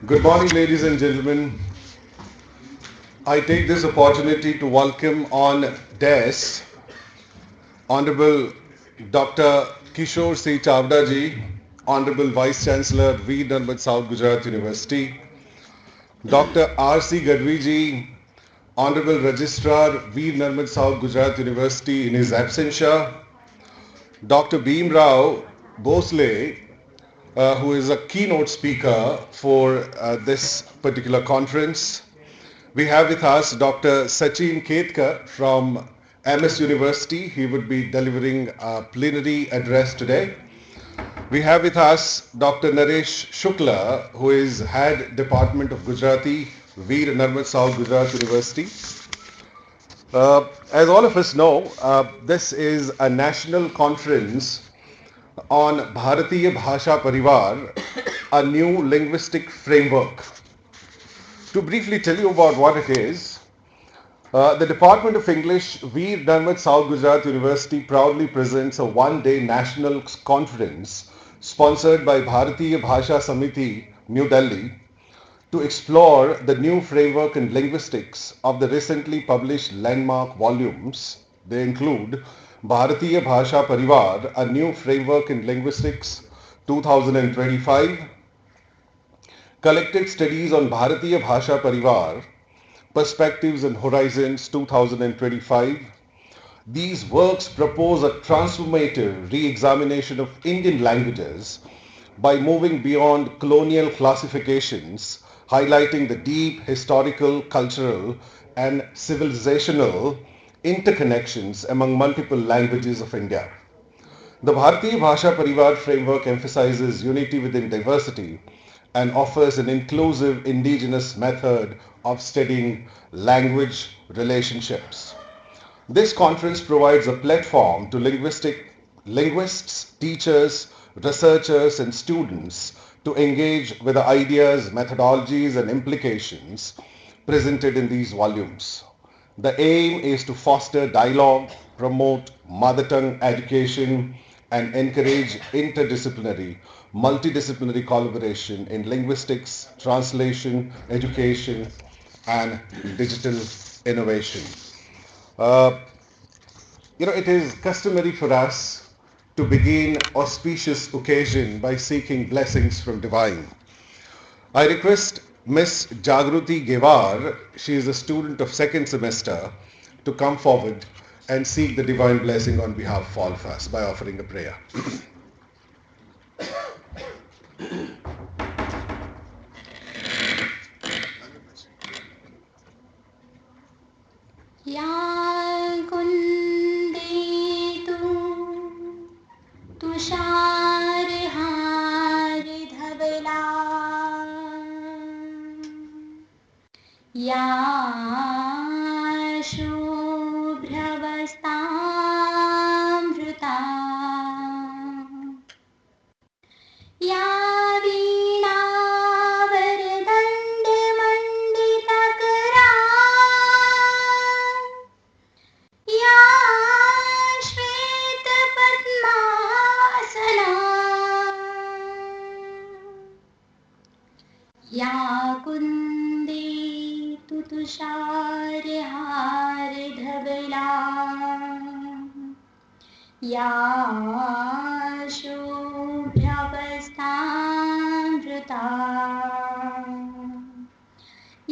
Good morning, ladies and gentlemen. I take this opportunity to welcome on DES Honorable Dr. Kishore C. Chavda ji, Honorable Vice Chancellor V. Narmad South Gujarat University, Dr. R.C. Gadvi ji, Honorable Registrar V. Narmad South Gujarat University in his absentia, Dr. Bhim Rao Bosle, who is a keynote speaker for this particular conference. We have with us Dr. Sachin Ketkar from MS University. He would be delivering a plenary address today. We have with us Dr. Naresh Shukla, who is Head Department of Gujarati, Veer Narmad South Gujarat University. As all of us know, this is a national conference on Bharatiya Bhasha Parivar, a new linguistic framework. To briefly tell you about what it is, the Department of English, Veer Narmad South Gujarat University proudly presents a one-day national conference sponsored by Bharatiya Bhasha Samiti, New Delhi, to explore the new framework in linguistics of the recently published landmark volumes. They include Bharatiya Bhasha Parivar, a new framework in linguistics 2025, Collected Studies on Bharatiya Bhasha Parivar, Perspectives and Horizons 2025. These works propose a transformative re-examination of Indian languages by moving beyond colonial classifications, highlighting the deep historical, cultural, and civilizational interconnections among multiple languages of India. The Bharatiya Bhasha Parivar framework emphasizes unity within diversity and offers an inclusive indigenous method of studying language relationships. This conference provides a platform to linguists, teachers, researchers, and students to engage with the ideas, methodologies, and implications presented in these volumes. The aim is to foster dialogue, promote mother tongue education, and encourage interdisciplinary, multidisciplinary collaboration in linguistics, translation, education, and digital innovation. Uh, it is customary for us to begin auspicious occasion by seeking blessings from divine. I request Miss Jagruti Gewar, she is a student of second semester, to come forward and seek the divine blessing on behalf of all of us by offering a prayer. या कुन्देतु तुषारहारधवला या शुभ्रवस्तामृता या वीणावरदण्डमण्डितकरा या श्वेतपद्मासना या कुन्देतु तुषारहारधवला या शुभ्रवस्तामृता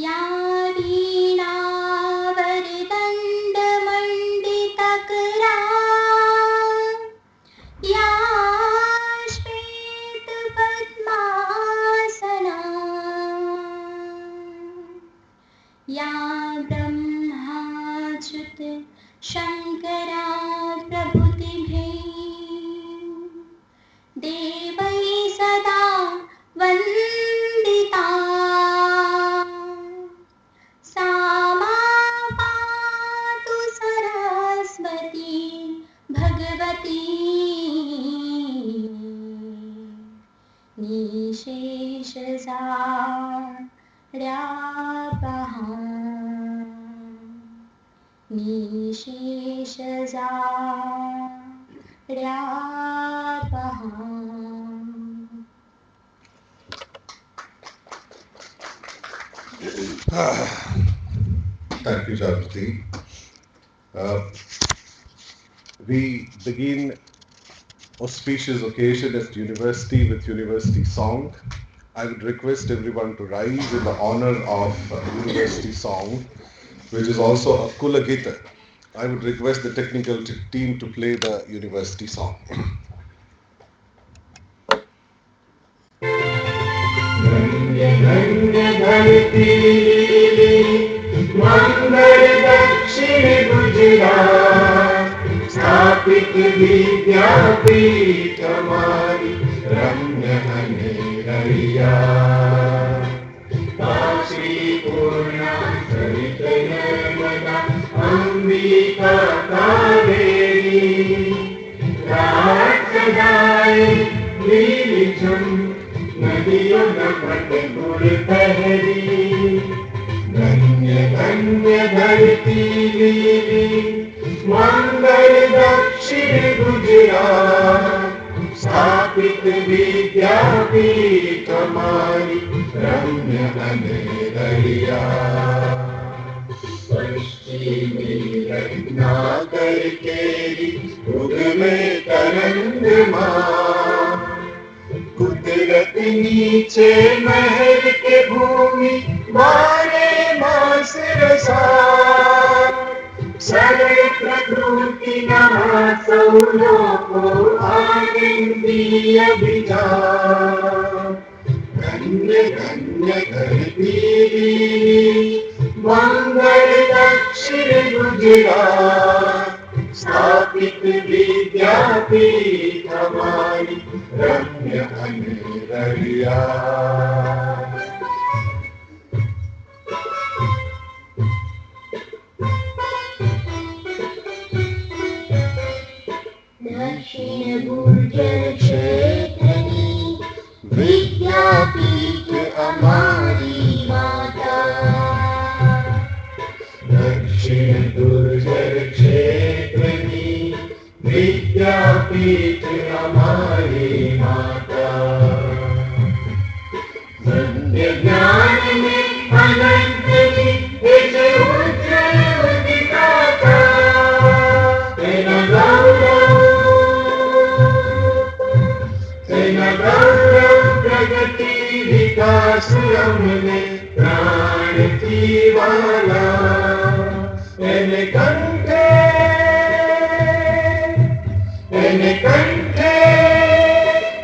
या वीणावरदण्डमण्डितकरा या श्वेतपद्मासना या ब्रह्माच्युत शङ्करा प्रभृतिभिः देवैः सदा वन्दिता सा मा पातु Saraswati Bhagwati निशेषसाङ्ख्यापहा निशेषसाङ्ख्यापहा. Thank you, Jagrati. Uh, we begin auspicious occasion at university with university song. I would request everyone to rise in the honor of university song, which is also a Kula Gita. I would request the technical team to play the university song. मंगल दक्षिण गुजरात स्थापित विद्यापीठ हमारी रम्य अनेरैया काशी पूर्णा सरित नर्मदा अंबिका कावेरी राष्ट्रदाय नीलिचम नदियों न पटपुर पहरी धन्य धन्य धरती लीली मंगल दक्षिण गुजरात स्थापित विद्यापीठ हमारी रम्य अनेरैया पश्चिमी रत्नाकर केरी उग में तरंग माँ कुदरत नीचे महल के भूमि मारे मास रसा सरल प्रकृति नहा सौलों को आनंदी अभिजान धन्य धन्य धरती मंगल दक्षिण गुजरात स्थापित विद्यापीठ हमारी रम्य अनेरैया दक्षिण गुर्जर क्षेत्रनी विद्यापीठ हमारी माता दक्षिण गुर्जर क्षेत्रनी विद्यापीठ हमारी माता धन्य ज्ञान में अनंत निज उज्जवल उदिता तेना गौरव प्रगति विकास हमने प्राण की वाला तेने कंठे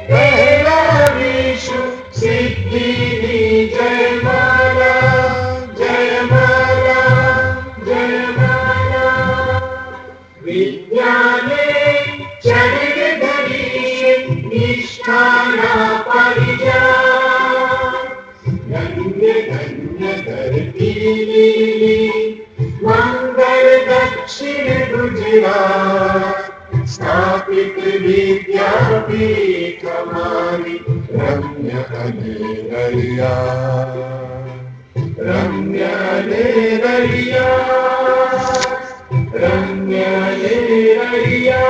पहला विश्व सिद्धि जयमाला जयमाला जयमाला विद्यालय चरण धरी निष्ठाना परिजा धन्य धन्य धरती मंगल दक्षिण गुजरात स्थापित विद्यापीठ हमारी रम्य अनेरैया रम्य अनेरैया रम्य अनेरैया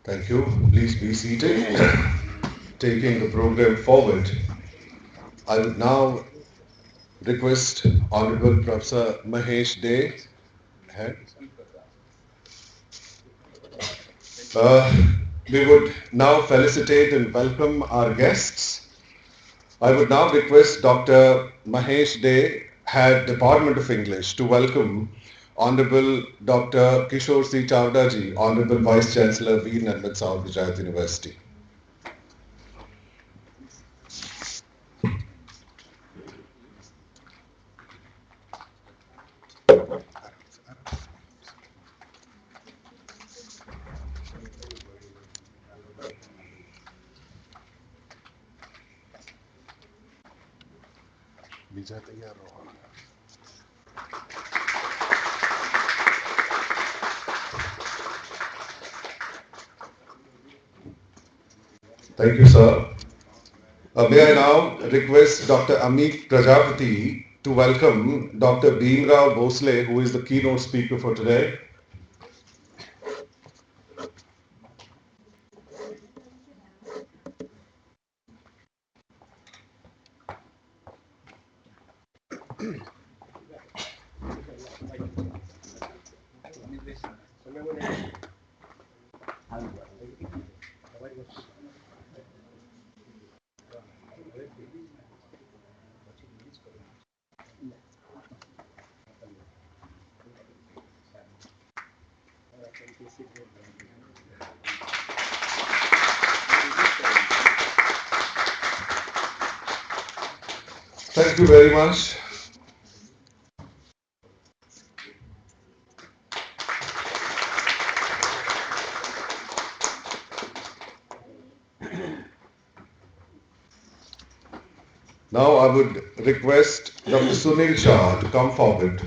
Thank you. Please be seated. Taking the program forward, I would now request Honorable Professor Mahesh Dey. We would now felicitate and welcome our guests. I would now request Dr. Mahesh Dey, Head Department of English, to welcome Honorable Dr. Kishore C. Chawda ji, Honorable Vice Chancellor, Veer Narmad Sahib Gujarat University. Thank you, sir. May I now request Dr. Amit Prajapati to welcome Dr. Bhimrao Bhosle, who is the keynote speaker for today. Thank you very much. Now I would request Dr. Sunil Shah to come forward,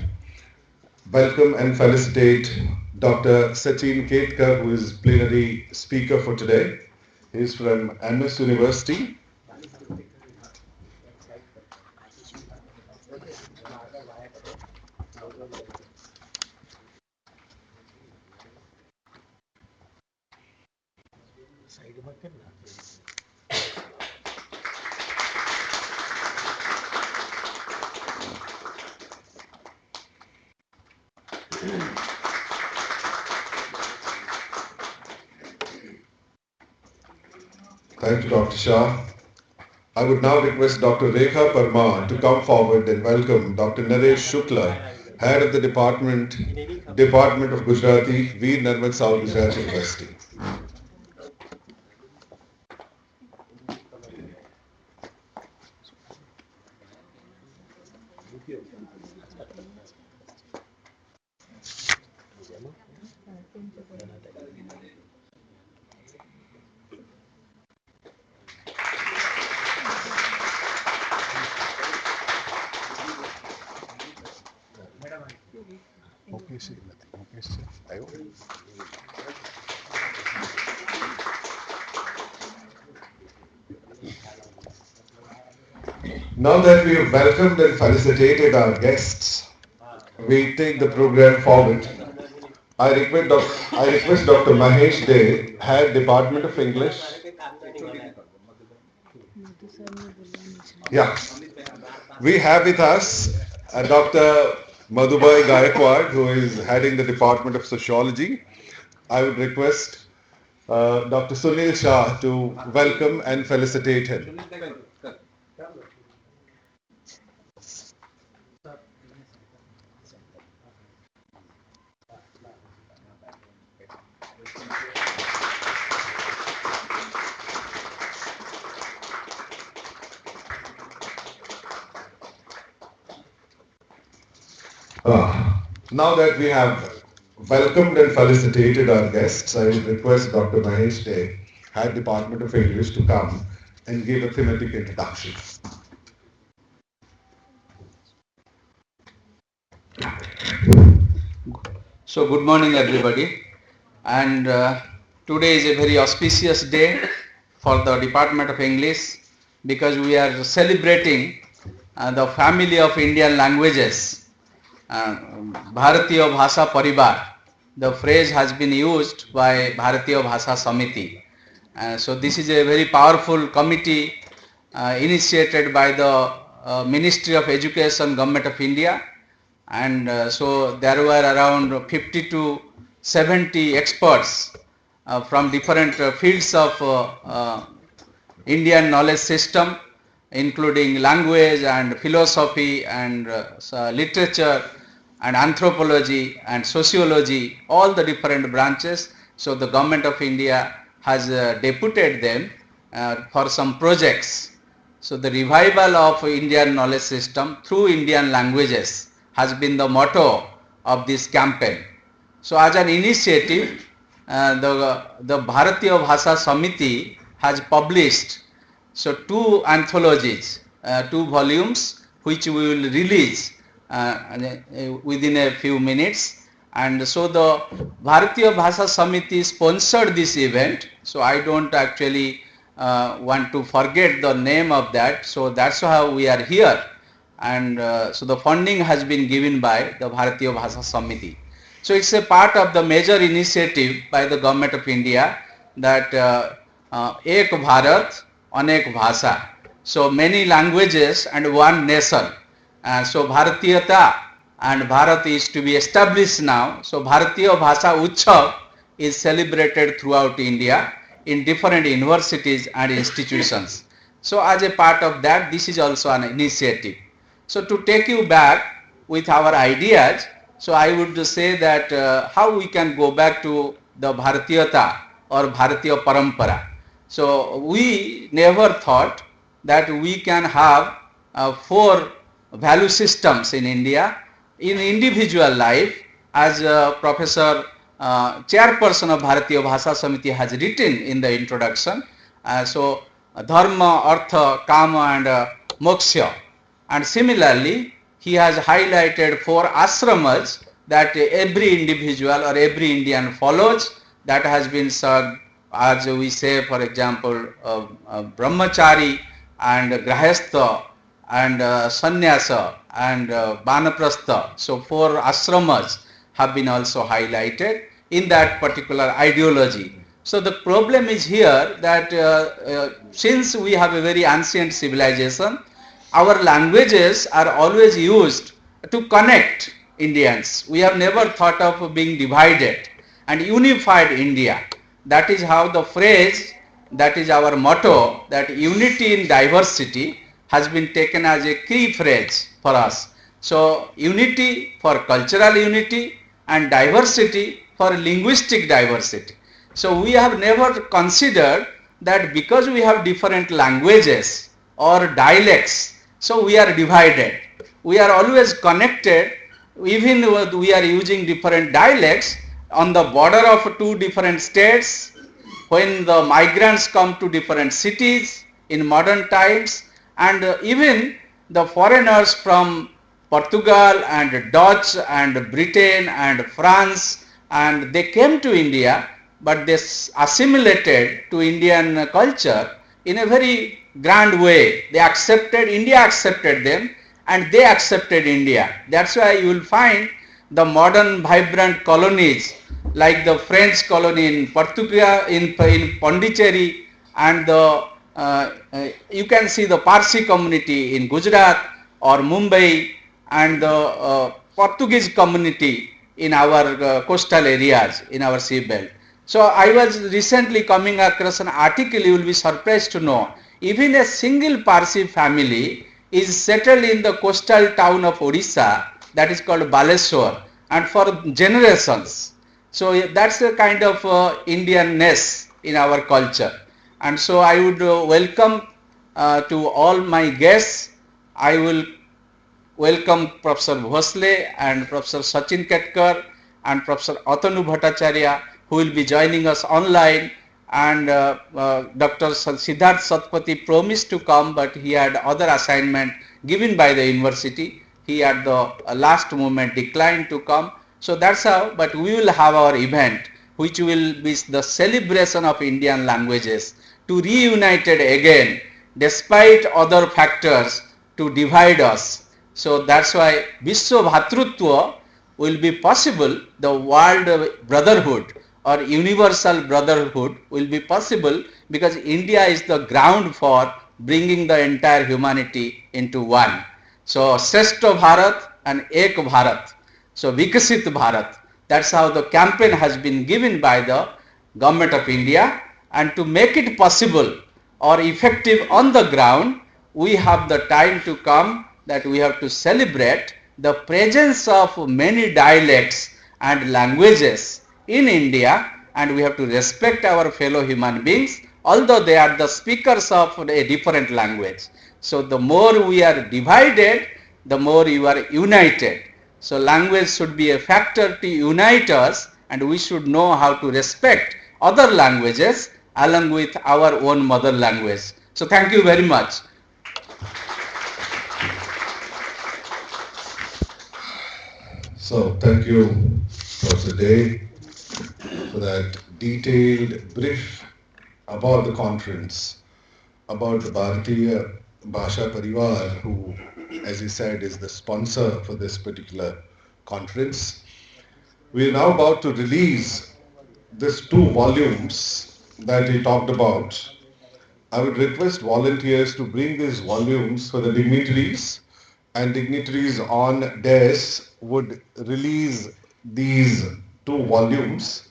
welcome and felicitate Dr. Sachin Ketkar, who is plenary speaker for today. He is from MS University. Thank you, Dr. Shah. I would now request Dr. Rekha Parmar to come forward and welcome Dr. Naresh Shukla, Head of the Department of Gujarati, Veer Narmad South Gujarat University. Now that we have welcomed and felicitated our guests, we take the program forward. I request Dr. Mahesh De, Head Department of English. Yeah, we have with us Dr. Madhubai Gaikwad, who is heading the Department of Sociology. I would request Dr. Sunil Shah to welcome and felicitate him. Now that we have welcomed and felicitated our guests, I would request Dr. Mahesh De, Head Department of English, to come and give a thematic introduction. So good morning everybody, and today is a very auspicious day for the Department of English because we are celebrating the family of Indian languages. Bharatiya Bhasha Parivar. The phrase has been used by Bharatiya Bhasha Samiti. So this is a very powerful committee initiated by the Ministry of Education, Government of India, and so there were around 50 to 70 experts from different fields of Indian knowledge system, including language and philosophy and literature and anthropology and sociology, all the different branches. So the Government of India has deputed them for some projects. So the revival of Indian knowledge system through Indian languages has been the motto of this campaign. So as an initiative, the Bharatiya Bhasha Samiti has published two anthologies, 2 volumes, which we will release within a few minutes. And so the Bharatiya Bhasha Samiti sponsored this event. So I don't actually want to forget the name of that. So that's how we are here. And so the funding has been given by the Bharatiya Bhasha Samiti. So it's a part of the major initiative by the Government of India that Ek Bharat, Anek Bhasha. So many languages and one nation. So Bharatiyata and Bharat is to be established now. So Bharatiya Bhasha Utsav is celebrated throughout India in different universities and institutions. So as a part of that, this is also an initiative. So to take you back with our ideas, so I would say that how we can go back to the Bharatiyata or Bharatiya Parampara. So we never thought that we can have four value systems in India in individual life, as Professor Chairperson of Bharatiya Bhasha Samiti has written in the introduction. So Dharma, Artha, Kama and Moksha. And similarly, he has highlighted four ashramas that every individual or every Indian follows, that has been served, as we say, for example, Brahmachari and Grahastha and Sannyasa and Banaprastha. So four ashramas have been also highlighted in that particular ideology. So the problem is here that since we have a very ancient civilization, our languages are always used to connect Indians. We have never thought of being divided and unified India. That is how the phrase, that is our motto, that unity in diversity has been taken as a key phrase for us. So unity for cultural unity and diversity for linguistic diversity. So we have never considered that because we have different languages or dialects, so we are divided. We are always connected, even though we are using different dialects on the border of two different states. When the migrants come to different cities in modern times, and even the foreigners from Portugal and Dutch and Britain and France, and they came to India, but they assimilated to Indian culture in a very grand way. They accepted, India accepted them and they accepted India. That's why you will find the modern vibrant colonies like the French colony in Portugal, in Pondicherry, and you can see the Parsi community in Gujarat or Mumbai, and the Portuguese community in our coastal areas, in our seabelt. So I was recently coming across an article, you will be surprised to know, even a single Parsi family is settled in the coastal town of Odisha, that is called Baleswar, and for generations. So that's a kind of Indianness in our culture. And so I would welcome to all my guests. I will welcome Professor Bhosle and Professor Sachin Ketkar and Professor Atanu Bhattacharya, who will be joining us online, and Dr. Siddharth Satpathy promised to come, but he had other assignment given by the university. He at the last moment declined to come. So that's how, but we will have our event, which will be the celebration of Indian languages to reunited again despite other factors to divide us. So that's why Vishwa Bhatrutva will be possible, the world brotherhood or universal brotherhood will be possible because India is the ground for bringing the entire humanity into one. So Shrestha Bharat and Ek Bharat. So Vikasit Bharat. That's how the campaign has been given by the Government of India, and to make it possible or effective on the ground, we have the time to come that we have to celebrate the presence of many dialects and languages in India, and we have to respect our fellow human beings although they are the speakers of a different language. So the more we are divided, the more you are united. So language should be a factor to unite us, and we should know how to respect other languages along with our own mother language. So thank you very much. So thank you, Professor Day, for that detailed brief about the conference, about the Bharatiya Bhasha Parivar, who, as he said, is the sponsor for this particular conference. We are now about to release these 2 volumes that he talked about. I would request volunteers to bring these volumes for the dignitaries and dignitaries on dais would release these two volumes.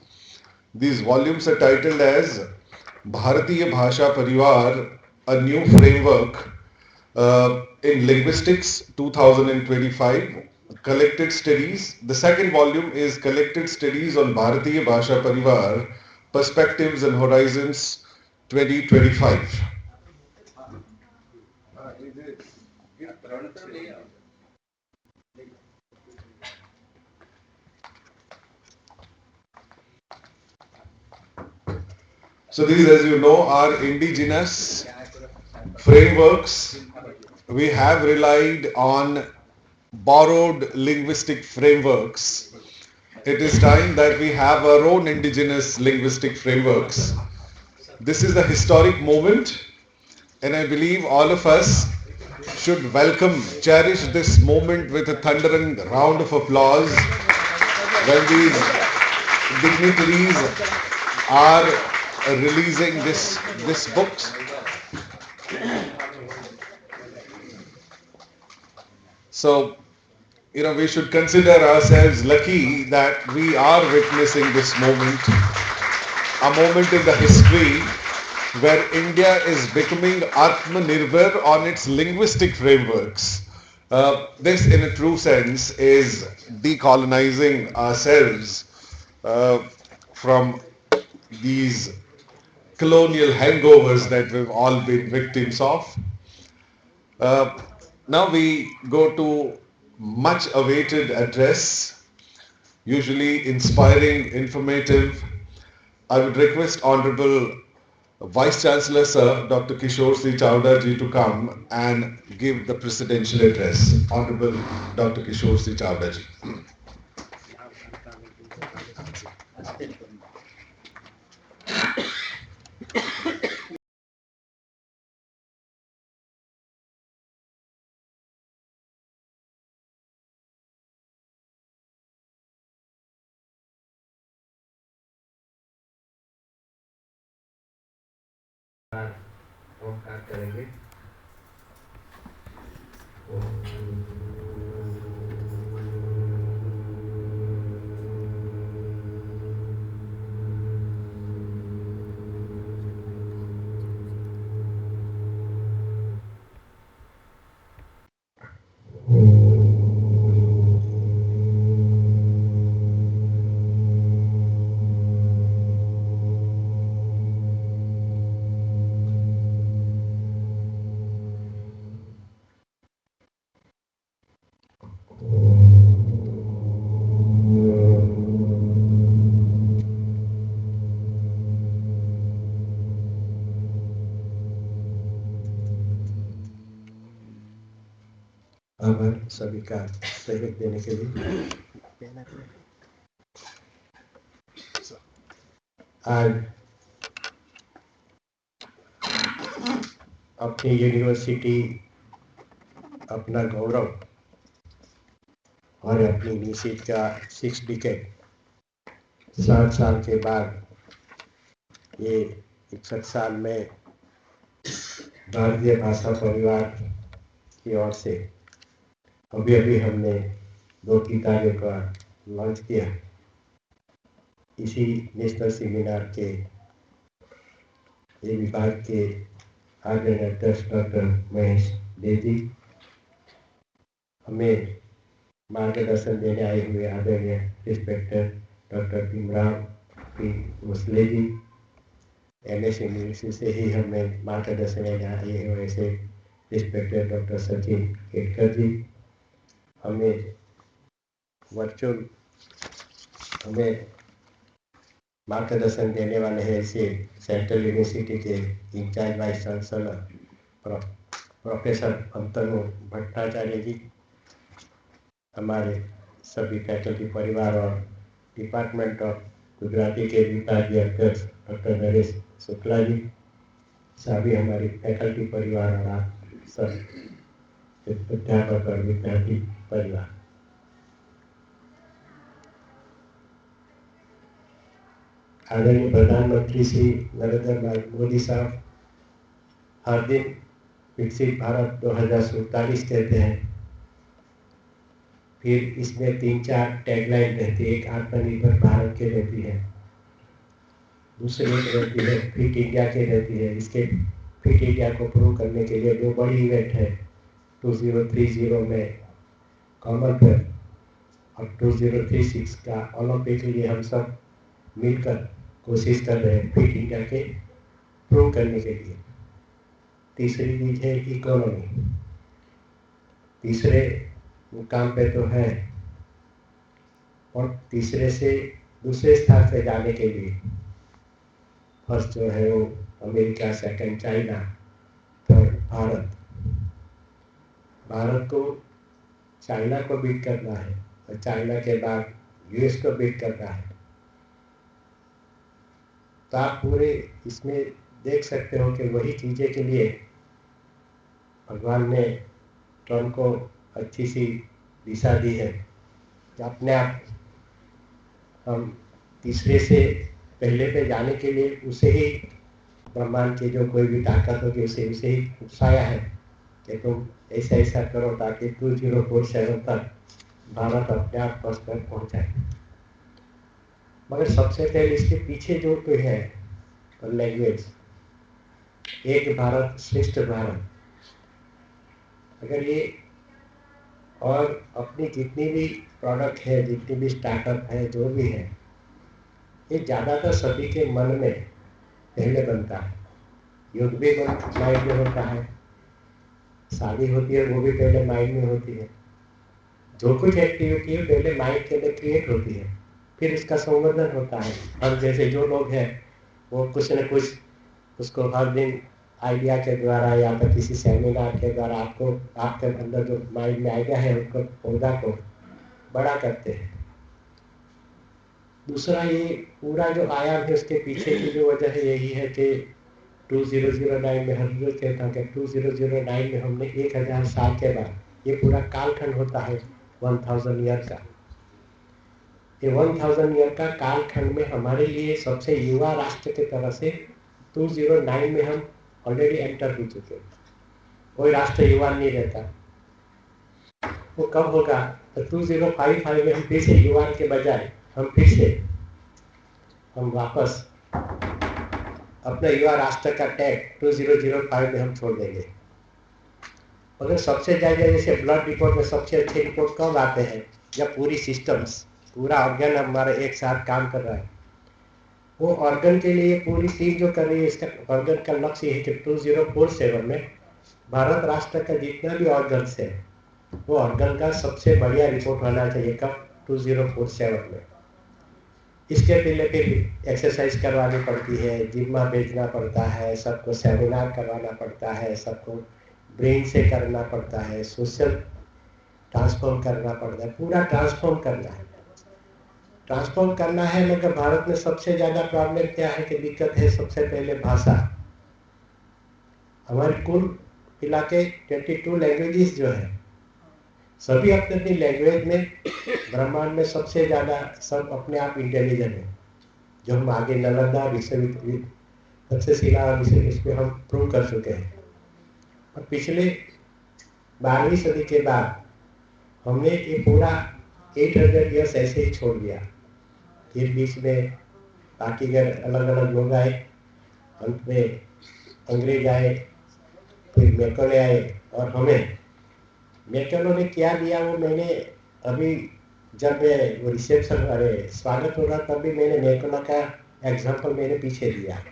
These volumes are titled as Bharatiya Bhasha Parivar, a new framework in linguistics 2025, collected studies. The second volume is collected studies on Bharatiya Bhasha Parivar, perspectives and horizons 2025. So these, as you know, are indigenous frameworks. We have relied on borrowed linguistic frameworks. It is time that we have our own indigenous linguistic frameworks. This is a historic moment, and I believe all of us should welcome, cherish this moment with a thundering round of applause when these dignitaries are releasing this books. So, we should consider ourselves lucky that we are witnessing this moment, a moment in the history where India is becoming Atmanirbhar on its linguistic frameworks. This, in a true sense, is decolonizing ourselves from these colonial hangovers that we've all been victims of. Now we go to much awaited address, usually inspiring, informative. I would request Honorable Vice Chancellor Sir Dr. Kishore C. Chawda ji to come and give the presidential address. Honorable Dr. Kishore C. Chawda ji. ओंकार करेंगे। आभार सभी का सहयोग देने के लिए। आज अपनी यूनिवर्सिटी अपना गौरव और अपनी निश्चित का 6 डिकेड 60 साल के बाद ये 61 साल में भारतीय भाषा परिवार की ओर से अभी अभी हमने 2 किताबों का लॉन्च किया। इसी नेशनल सेमिनार के ये विभाग के आदरणीय अध्यक्ष डॉक्टर महेश देव जी, हमें मार्गदर्शन देने आए हुए आदरणीय inspector doctor Bhimrao P Bhosle ji, MS university से ही हमें मार्गदर्शन देने आए हुए ऐसे इंस्पेक्टर डॉक्टर सचिन केटकर जी, हमें वर्चुअल हमें मार्गदर्शन देने वाले हैं ऐसे सेंट्रल यूनिवर्सिटी के in-charge vice chancellor professor Antanu Bhattacharya ji, हमारे सभी फैकल्टी परिवार और डिपार्टमेंट ऑफ गुजराती के विभागीय अध्यक्ष डॉक्टर नरेश शुक्ला जी, सभी हमारी फैकल्टी परिवार और आप सब अध्यापक और विद्यार्थी परिवार। आदरणीय प्रधानमंत्री श्री नरेंद्र मोदी साहब हर दिन विकसित भारत 2047 कहते हैं, फिर इसमें 3-4 टैगलाइन रहती है। एक आत्मनिर्भर भारत की रहती है, दूसरी एक रहती है फिट इंडिया की रहती है। इसके फिट इंडिया को प्रूव करने के लिए जो बड़ी इवेंट है 2030 में कॉमनवेल्थ और 2036 का ओलंपिक के लिए हम सब मिलकर कोशिश कर रहे हैं फिट इंडिया के प्रूव करने के लिए। तीसरी चीज है इकोनॉमी, तीसरे मुकाम पे तो है और तीसरे से दूसरे स्थान पे जाने के लिए फर्स्ट जो है वो America, second China, third Bharat. Bharat को चाइना को बीट करना है और चाइना के बाद यूएस को बीट करना है। तो आप पूरे इसमें देख सकते हो कि वही चीजें के लिए भगवान ने ट्रम्प को अच्छी सी दिशा दी है कि अपने आप हम तीसरे से पहले पे जाने के लिए उसे ही ब्रह्मांड की जो कोई भी ताकत होगी उसे ही उकसाया है कि तुम ऐसा ऐसा करो ताकि 2047 तक भारत अपने आप फर्स्ट पर पहुंच जाए। मगर सबसे पहले इसके पीछे जो कोई है तो लैंग्वेज, एक भारत श्रेष्ठ भारत। अगर ये और अपनी जितनी भी प्रोडक्ट है, जितनी भी स्टार्टअप है, जो भी है, ये ज़्यादातर सभी के मन में पहले बनता है। युद्ध भी माइंड में होता है, शादी होती है वो भी पहले माइंड में होती है। जो कुछ एक्टिविटी है पहले माइंड के अंदर क्रिएट होती है, फिर उसका संवर्धन होता है। और जैसे जो लोग हैं वो कुछ न कुछ उसको हर दिन आइडिया के द्वारा या फिर किसी सेमिनार के द्वारा आपको आपके अंदर जो माइंड में आइडिया है उसको पौधा को बड़ा करते हैं। दूसरा ये पूरा जो आयाम है उसके पीछे की जो वजह है यही है कि 2009 में हम जो कहता कि 2009 में हमने 1000 साल के बाद ये पूरा कालखंड होता है 1000 ईयर का। ये 1000 ईयर का कालखंड में हमारे लिए सबसे युवा राष्ट्र की तरह से 2009 में हम ऑलरेडी एंटर हो चुके। कोई राष्ट्र युवा नहीं रहता। वो कब होगा तो 2055 में हम फिर से युवा के बजाय हम वापस अपना युवा राष्ट्र का टैग 2005 में हम छोड़ देंगे। मगर सबसे ज्यादा जैसे ब्लड रिपोर्ट में सबसे अच्छे रिपोर्ट कब आते हैं जब पूरी सिस्टम्स, पूरा ऑर्गन हमारा एक साथ काम कर रहा है। वो ऑर्गन के लिए पूरी टीम जो कर रही है, इसका ऑर्गन का लक्ष्य है कि 2047 में भारत राष्ट्र का जितना भी ऑर्गन्स है वो ऑर्गन का सबसे बढ़िया रिपोर्ट होना चाहिए कब 2047 में। इसके पहले फिर एक्सरसाइज करवानी पड़ती है, जिम्मा भेजना पड़ता है, सबको सेमिनार करवाना पड़ता है, सबको ब्रेन से करना पड़ता है, सोशल ट्रांसफॉर्म करना पड़ता है, पूरा ट्रांसफॉर्म करना है। मगर भारत में सबसे ज्यादा प्रॉब्लम क्या है कि दिक्कत है सबसे पहले भाषा। हमारी कुल मिला के 22 लैंग्वेजेस जो है सभी अपनी अपनी लैंग्वेज में ब्रह्मांड में सबसे ज्यादा सब अपने आप इंटेलिजेंट है। जो हम आगे नालंदा विश्वविद्यालय तक्षशिला इसमें हम प्रूव कर चुके हैं। और पिछले 12वीं सदी के बाद हमने ये पूरा 800 ईयर्स ऐसे ही छोड़ दिया। फिर बीच में बाकी अलग अलग लोग आए, अंत में अंग्रेज आए, फिर मैकले आए और हमें मैकलो ने क्या दिया वो मैंने अभी जब वो रिसेप्शन स्वागत हो रहा तब भी मैंने मैकलो का एग्जाम्पल मैंने पीछे दिया।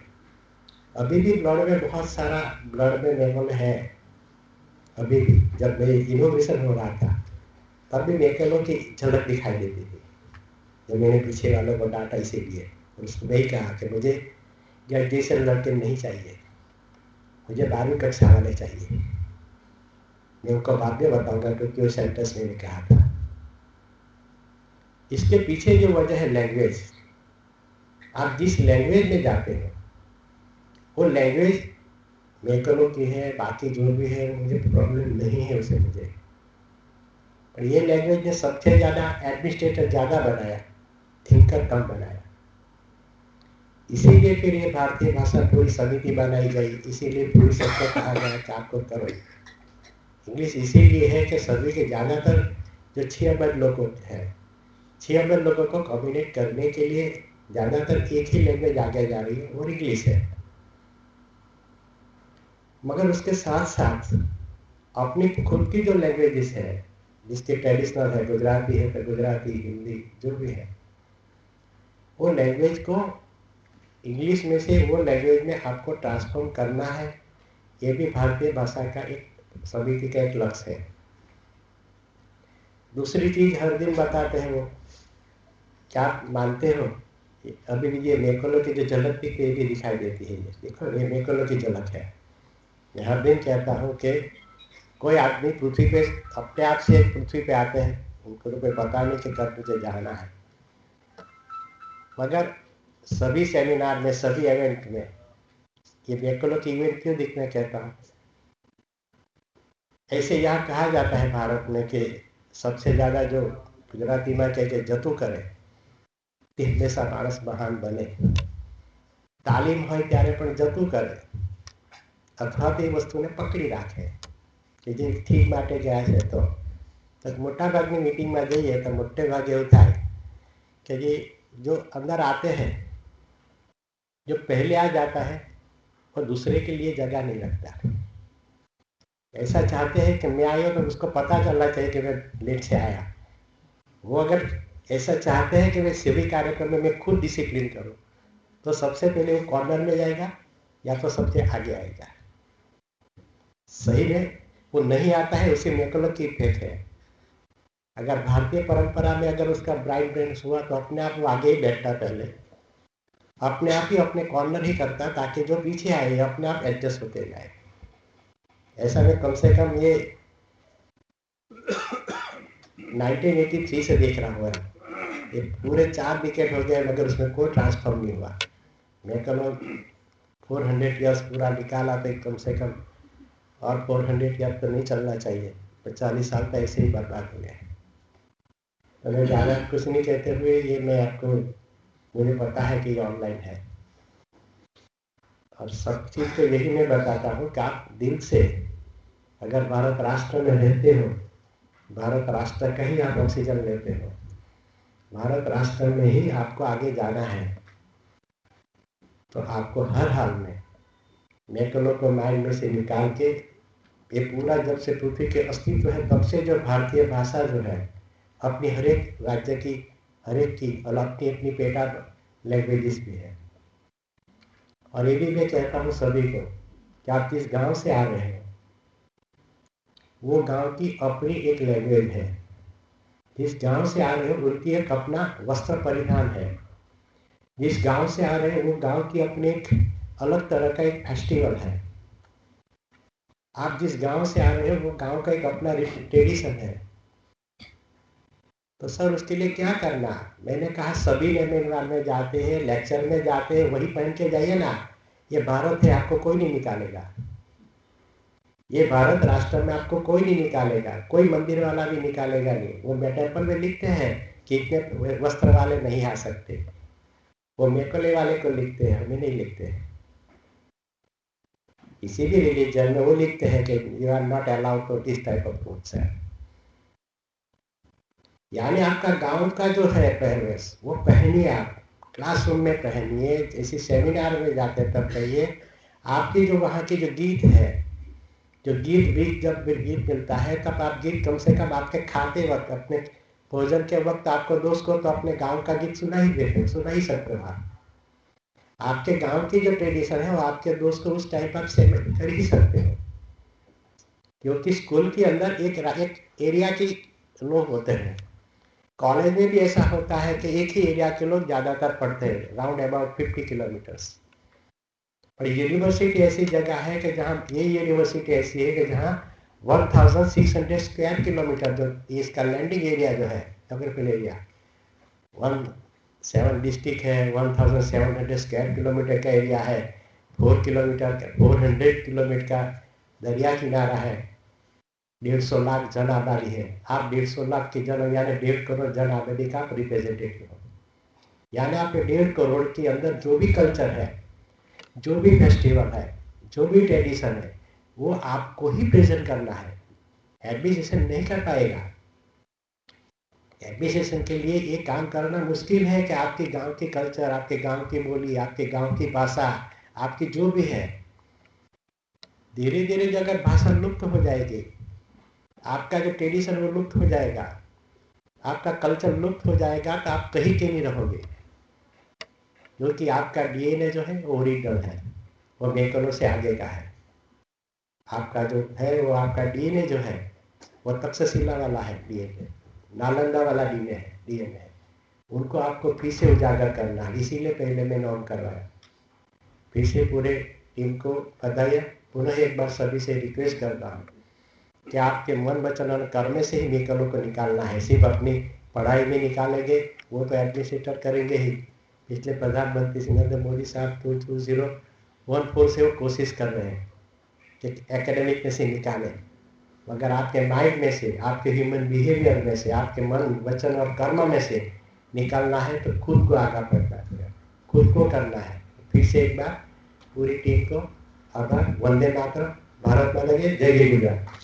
अभी भी ब्लड में बहुत सारा ब्लड में मैकलो है। अभी भी जब मेरी इनोवेशन हो रहा था तब भी मैकलो की झलक दिखाई देती थी। जो मैंने पीछे वालों को डाटा इसीलिए उसको नहीं कहा कि मुझे ग्रेजुएशन लड़के नहीं चाहिए, मुझे 12वीं कक्षा वाले चाहिए। मैं उनको बाद में बताऊंगा क्योंकि वो सेंटेंस मैंने कहा था। इसके पीछे जो वजह है लैंग्वेज। आप जिस लैंग्वेज में जाते हैं वो लैंग्वेज मैकलो की है, बाकी जो भी है मुझे प्रॉब्लम नहीं है उसे मुझे। पर ये लैंग्वेज ने सबसे ज्यादा एडमिनिस्ट्रेटर ज्यादा बनाया, थिंकर कम बनाया। इसीलिए फिर ये भारतीय भाषा पूरी समिति बनाई गई। इसीलिए पूरी सबको कहा गया कि आपको करो। इंग्लिश इसीलिए है कि सभी के ज्यादातर जो 6 अरब लोगों हैं, 6 अरब लोगों को कम्युनिकेट करने के लिए ज़्यादातर एक ही लैंग्वेज आगे जा रही है, वो इंग्लिश है। मगर उसके साथ साथ अपनी खुद की जो लैंग्वेजेस है, जिसके ट्रेडिशनल है, गुजराती है तो गुजराती, हिंदी जो भी है, वो लैंग्वेज को इंग्लिश में से वो लैंग्वेज में आपको ट्रांसफॉर्म करना है। ये भी भारतीय भाषा का एक समिति का एक लक्ष्य है। दूसरी चीज हर दिन बताते हैं वो, क्या आप मानते हो अभी भी ये मेकोलो की जो झलक थी ये भी दिखाई देती है। ये देखो, ये मेकोलो की झलक है। मैं हर दिन कहता हूँ कि कोई आदमी पृथ्वी पे अपने आप से पृथ्वी पे आते हैं, उनको तो कोई पता नहीं कि कब मुझे जाना है, मगर सभी सेमिनार में, सभी इवेंट में ये मेकोलो की इवेंट क्यों दिखना कहता हूँ। ऐसे यहाँ कहा जाता है भारत में कि सबसे ज्यादा जो गुजराती में कहे जतु करे તે હંમેશા માણસ મહાન બને। તાલીમ હોય ત્યારે પણ જતું કરે અથવા તે વસ્તુને પકડી રાખે કે જે ઠીક માટે ગયા છે। તો મોટા ભાગની મીટિંગમાં જઈએ તો મોટે ભાગે એવું થાય कि ये जो अंदर आते हैं, जो पहले आ जाता है वो दूसरे के लिए जगह नहीं रखता। ऐसा चाहते हैं कि मैं आया तो उसको पता चलना चाहिए कि मैं लेट से आया। वो अगर ऐसा चाहते हैं कि मैं सभी कार्यक्रम में मैं खुद डिसिप्लिन करूं, तो सबसे पहले वो कॉर्नर में जाएगा या तो सबसे आगे आएगा। सही में वो नहीं आता है, उसी मेकोलो की इफेक्ट है। अगर भारतीय परंपरा में अगर उसका ब्राइट ब्रेन्स हुआ तो अपने आप वो आगे ही बैठता, पहले अपने आप ही अपने कॉर्नर ही करता, ताकि जो पीछे आए अपने आप एडजस्ट होते जाए। ऐसा में कम से कम ये 1983 से देख रहा हुआ है। ये पूरे 4 विकेट हो गए मगर उसमें कोई ट्रांसफॉर्म नहीं हुआ। मेकोलो 400 ईयर्स पूरा निकाला तो कम से कम और 400 ईयर तो नहीं चलना चाहिए, 40 साल तो ऐसे ही बर्बाद हो गए। तो मैं ज़्यादा कुछ नहीं कहते हुए ये मैं आपको, मुझे पता है कि ये ऑनलाइन है और सब चीज़ तो यही मैं बताता हूँ कि आप दिल से अगर भारत राष्ट्र में रहते हो, भारत राष्ट्र का ही आप ऑक्सीजन लेते हो, भारत राष्ट्र में ही आपको आगे जाना है, तो आपको हर हाल में मेकोलो को माइंड में से निकाल के, ये पूरा जब से पृथ्वी के अस्तित्व है तब से जो भारतीय भाषा जो है अपनी हर एक राज्य की, हर एक की अपनी अपनी पेटा लैंग्वेजेस भी है। और ये भी मैं कहता हूँ सभी को कि आप जिस गांव से आ रहे हैं वो गांव की अपनी एक लैंग्वेज है। जिस गांव से आ रहे हो उनकी एक अपना वस्त्र परिधान है। जिस गांव से आ रहे हैं वो गांव की अपनी एक अलग तरह का एक फेस्टिवल है। आप जिस गांव से आ रहे हो वो गांव का एक अपना ट्रेडिशन है। तो सर उसके लिए क्या करना? मैंने कहा सभी सेमिनार में जाते हैं, लेक्चर में जाते हैं, वही पहन के जाइए ना। ये भारत है, आपको कोई नहीं निकालेगा। ये भारत राष्ट्र में आपको कोई नहीं निकालेगा, कोई मंदिर वाला भी निकालेगा नहीं। वो टेम्पल में लिखते हैं कि इतने वस्त्र वाले नहीं आ सकते, वो मेकोले वाले को लिखते हैं, हमें नहीं लिखते हैं। किसी भी रिलीजन में वो लिखते हैं कि you are not allowed to this type of foods है। यानी आपका गांव का जो है पहरवेश वो पहनिए, आप क्लासरूम में पहनिए, इसी सेमिनार में जाते तब कहिए। आपकी जो वहाँ की जो गीत है, जो गीत जब गीत मिलता है तब आप गीत कम से कम आपके खाते वक्त, अपने भोजन के वक्त आपको दोस्त को तो अपने गांव का गीत सुना ही सकते हो। आपके गांव की जो ट्रेडिशन है वो आपके दोस्त को उस टाइप आप सेलिब्रेट कर ही सकते हो। क्योंकि स्कूल के अंदर एक एरिया के लोग होते हैं, कॉलेज में भी ऐसा होता है कि एक ही एरिया के लोग ज्यादातर पढ़ते हैं, राउंड अबाउट 50 किलोमीटर्स। और यूनिवर्सिटी ऐसी जगह है कि जहाँ ये यूनिवर्सिटी ऐसी है कि जहाँ 1600 स्क्वायर किलोमीटर जो इसका लैंडिंग एरिया जो है, जोग्राफिकल एरिया 7 डिस्ट्रिक्ट है, 1700 स्क्वायर किलोमीटर का एरिया है, 400 किलोमीटर का दरिया किनारा है, 150 लाख जन आबादी है। आप 150 लाख की जन यानी 1.5 करोड़ जन आबादी का रिप्रेजेंटेटिव हो। यानी आप 1.5 करोड़ के अंदर जो भी कल्चर है, जो भी फेस्टिवल है, जो भी ट्रेडिशन है, वो आपको ही प्रेजेंट करना है। एडमिनिस्ट्रेशन नहीं कर पाएगा। एडमिनिस्ट्रेशन के लिए ये काम करना मुश्किल है कि आपके गांव की कल्चर, आपके गांव की बोली, आपके गांव की भाषा, आपकी जो भी है, धीरे धीरे अगर भाषा लुप्त हो जाएगी, आपका जो ट्रेडिशन वो लुप्त हो जाएगा, आपका कल्चर लुप्त हो जाएगा, तो आप कहीं के नहीं रहोगे, क्योंकि आपका डीएनए जो है वो ओरिजिनल है, वो मैकलो से आगे का है। आपका जो है वो आपका डीएनए जो है वो तक्षशिला वाला है, डीएनए नालंदा वाला डीएनए है। उनको आपको फिर से उजागर करना है, इसीलिए पहले मैंने ऑन करवाया। फिर से पूरे टीम को बधाई। पुनः एक बार सभी से रिक्वेस्ट करता हूँ कि आपके मन वचन और कर्म से ही मैकलो को निकालना है। सिर्फ अपनी पढ़ाई में निकालेंगे वो तो एडमिनिस्ट्रेटर करेंगे ही। पिछले प्रधानमंत्री श्री नरेंद्र मोदी साहब 2014 से वो कोशिश कर रहे हैं कि एकेडमिक में से निकालें, मगर आपके माइंड में से, आपके ह्यूमन बिहेवियर में से, आपके मन वचन और कर्म में से निकालना है, तो खुद को आगा बढ़ना है, खुद को करना है। फिर से एक बार पूरी टीम को आभार। वंदे मातरम। भारत माता की जय। जय Gujarat.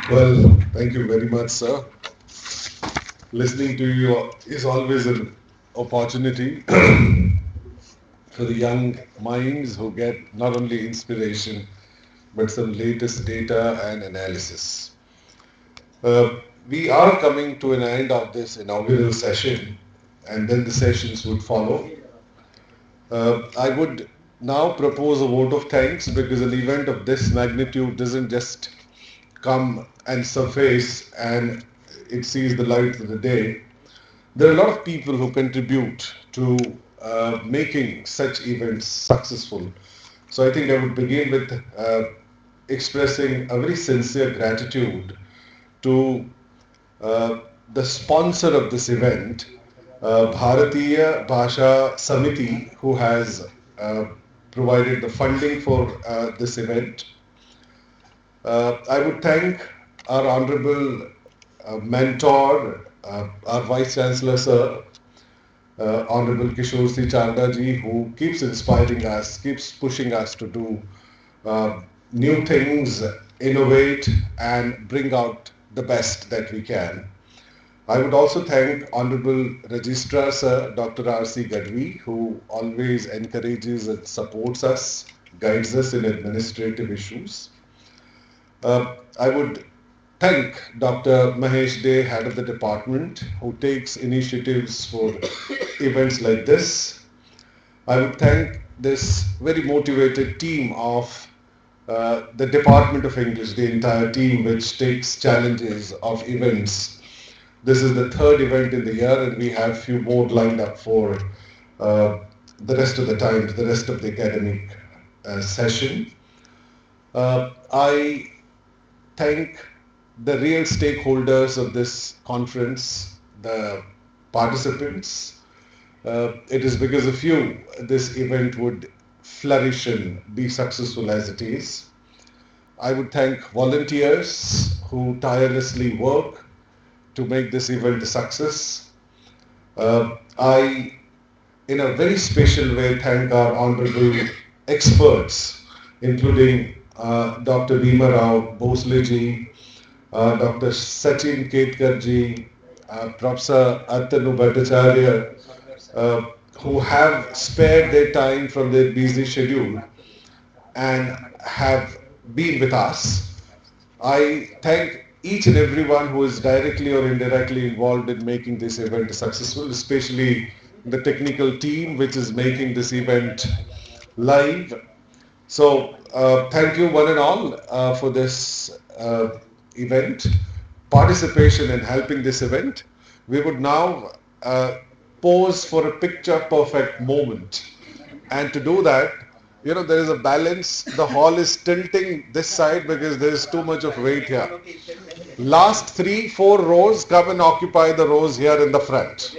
Well, thank you very much, sir. Listening to you is always an opportunity for the young minds who get not only inspiration but some latest data and analysis. We are coming to an end of this inaugural session, and then the sessions would follow. I would now propose a vote of thanks, because an event of this magnitude doesn't just come and surface and it sees the light of the day. There are a lot of people who contribute to making such events successful. So I think I would begin with expressing a very sincere gratitude to the sponsor of this event, Bharatiya Bhasha Samiti, who has provided the funding for this event. I would thank our honorable mentor, our Vice Chancellor, Sir, Honorable Kishore C. Chanda ji, who keeps inspiring us, keeps pushing us to do new things, innovate, and bring out the best that we can. I would also thank Honorable Registrar Sir, Dr. R.C. Gadvi, who always encourages and supports us, guides us in administrative issues. I would thank Dr. Mahesh Dey, head of the department, who takes initiatives for events like this. I would thank this very motivated team of the Department of English, the entire team which takes challenges of events. This is the third event in the year, and we have few more lined up for the rest of the time, the rest of the academic session. I thank the real stakeholders of this conference, the participants. It is because of you this event would flourish and be successful as it is. I would thank volunteers who tirelessly work to make this event a success. I, in a very special way, thank our honorable experts, including Dr. Bhima Rao Bhosle ji, Dr. Sachin Ketkar ji, Professor Atanu Bhattacharya, who have spared their time from their busy schedule and have been with us. I thank each and everyone who is directly or indirectly involved in making this event successful, especially the technical team which is making this event live. So thank you one and all for this event, participation in helping this event. We would now pose for a picture perfect moment, and to do that, you know, there is a balance. The hall is tilting this side because there is too much of weight here. Last 3-4 rows come and occupy the rows here in the front.